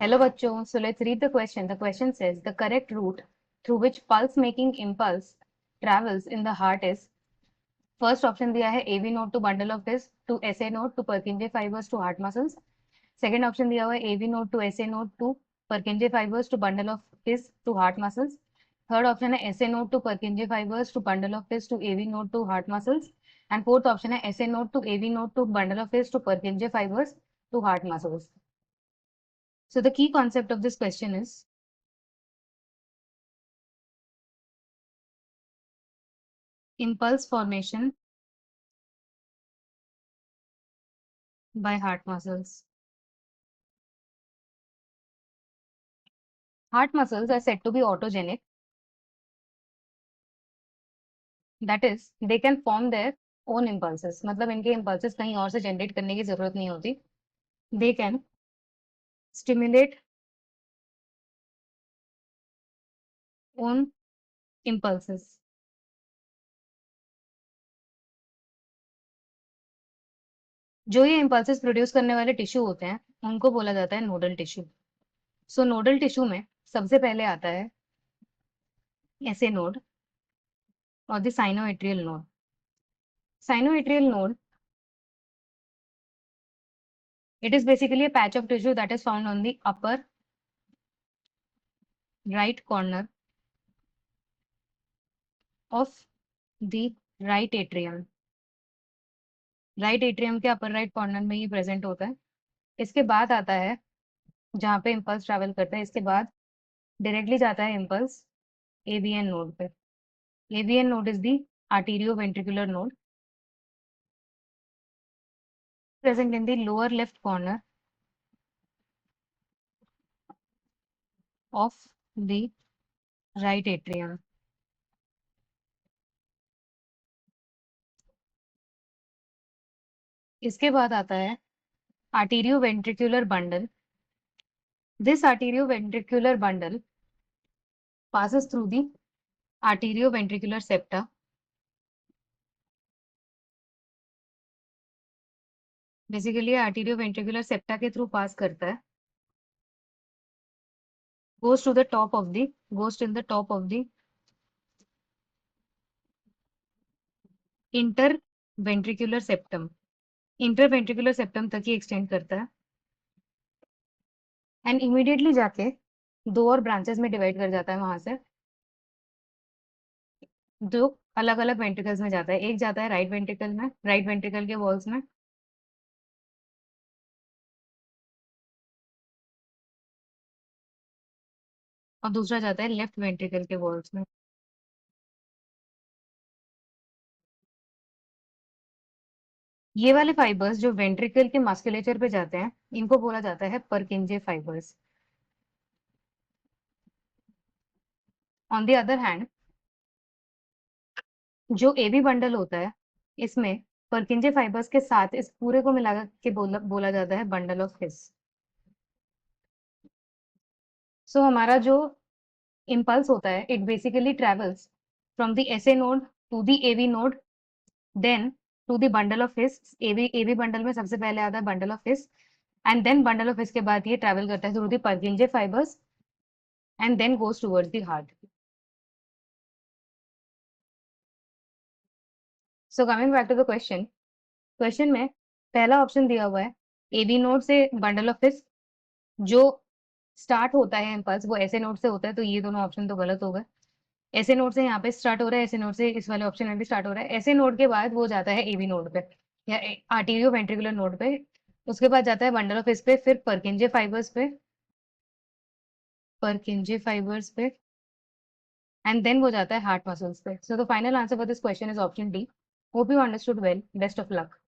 Hello bachcho, so let's read the question. The question says the correct route through which pulse making impulse travels in the heart is first option दिया है AV node to bundle of His to SA node to Purkinje fibers to heart muscles. Second option दिया हुआ है AV node to SA node to Purkinje fibers to bundle of His to heart muscles. Third option है SA node to Purkinje fibers to bundle of His to AV node to heart muscles. And fourth option है SA node to AV node to bundle of His to Purkinje fibers to heart muscles. So the key concept of this question is impulse formation by heart muscles. Heart muscles are said to be autogenic. That is, they can form their own impulses. मतलब इनके impulses कहीं और से generate करने की जरूरत नहीं होती. They can stimulate own impulses. जो ये impulses produce करने वाले टिश्यू होते हैं उनको बोला जाता है नोडल टिश्यू. सो नोडल टिश्यू में सबसे पहले आता है SA node और the sinoatrial node. Sinoatrial node, it is basically a patch of tissue that is found on the upper right corner of the right atrium. Right atrium के upper right corner में ये present होता है. इसके बाद आता है जहाँ पे इम्पल्स ट्रैवल करता है, इसके बाद डायरेक्टली जाता है इम्पल्स AVN नोड पे. AVN node is the arterio ventricular node present in the lower left corner of the right atrium. इसके बाद आता है arterio ventricular bundle. This arterio ventricular bundle passes through the arterio ventricular septa. Basically arterio ventricular septa के through pass करता है. goes in the top of the interventricular septum. Interventricular septum तक ही extend करता है एंड इमीडिएटली जाके दो और branches में डिवाइड कर जाता है. वहां से दो अलग अलग वेंट्रिकल्स में जाता है. एक जाता है राइट वेंट्रिकल में, राइट वेंट्रिकल के वॉल्स में, और दूसरा जाता है लेफ्ट वेंट्रिकल के वॉल्स में. ये वाले फाइबर्स जो वेंट्रिकल के मस्कुलेचर पे जाते हैं इनको बोला जाता है परकिंजे fibres. On the other hand जो एबी बंडल होता है इसमें परकिंजे फाइबर्स के साथ इस पूरे को मिला के बोला जाता है बंडल ऑफ हिस. सो हमारा जो impulse होता है it basically travels from the SA node to the AV node then to the bundle of His. AV bundle में सबसे पहले आता है bundle of His and then bundle of His के बाद ये travel करता है through the Purkinje fibers and then goes towards the heart. So coming back to the question में पहला ऑप्शन दिया हुआ है AV node से bundle of His जो स्टार्ट होता है इम्पल्स वो SA नोड से होता है, तो ये दोनों ऑप्शन तो गलत हो गए. ऐसे नोड से यहाँ पे स्टार्ट हो रहा है, ऐसे नोड से इस वाले ऑप्शन में भी स्टार्ट हो रहा है. ऐसे नोड के बाद वो जाता है एबी नोड पे या आर्टेरियो वेंट्रिकुलर नोड पे. उसके बाद जाता है बंडल ऑफ हिस पे, फिर परकिंजे फाइबर्स पे एंड देन वो जाता है हार्ट मसल्स पे. So the final answer for this question is option D. Hope you understood well. Best of luck.